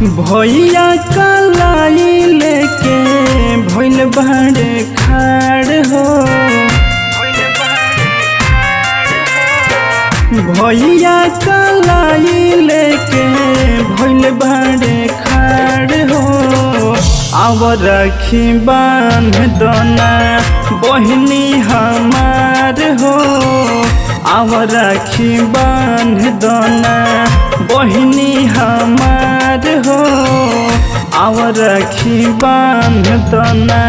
भैया कलाई लेके भइल बाड़े खाड़ हो। भैया कलाई लेके भइल बाड़े खाड़ हो। आव राखी बांध दोना बहिनी हमार हो। आव राखी बांध दोना बहिनी हमार हो। आव राखी बांध दोना।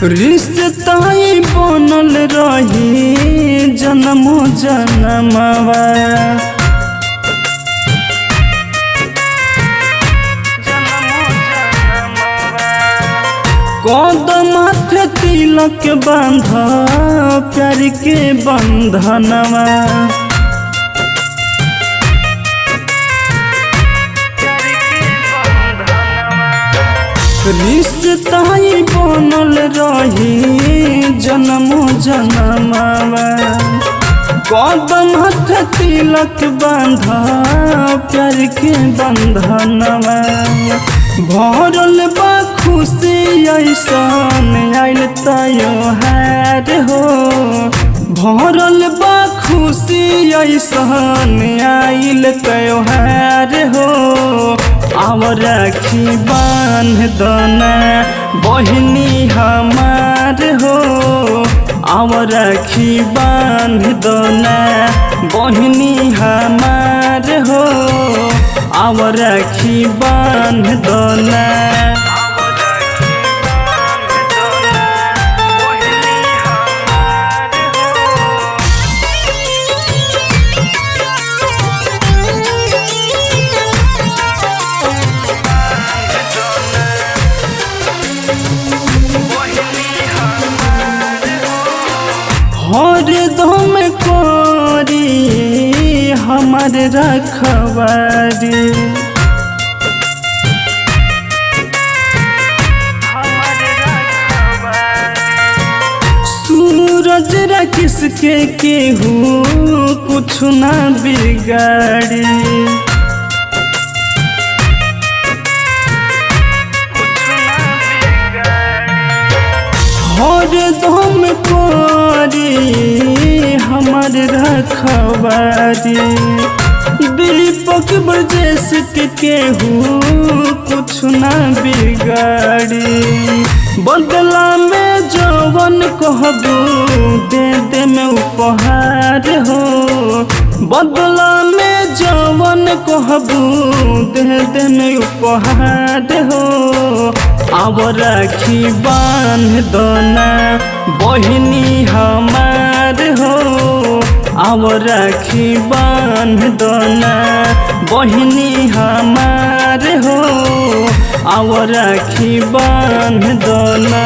रिश्ताई बनल रही जन्मो जन्मवा। कदम माथे तिलक बांध प्यार के बंधनवा। रिश्ताई बनल रही जन्मो जन्मवा। कदम हाथ तिलक बांध प्यार के बंधनवा। भरल बा खुशी ऐसन आइल त्योहार हो। भरल बा खुशी ऐसन आइल त्योहार हो। आव राखी बांध दोना बहिनी हमार हो। आव राखी बांध दोना बहिनी हमार हो। आव राखी बांध दोना। हरदम कोरी हमार रखवारी। सूरज राकेश के केहू कुछ ना बिगाड़ी। हरदम कोरी हमार रखवारी। दीपक ब्रजेश के केहू कुछ ना बिगाड़ी। बदला में जवन कहबू दे दे में उपहार हो। बदला में जवन कहबू दे दे में उपहार हो। आव राखी बांध दोना बहिनी हमार हो। आव राखी बांध दोना बहिनी हमार हो। आव राखी बांध दोना।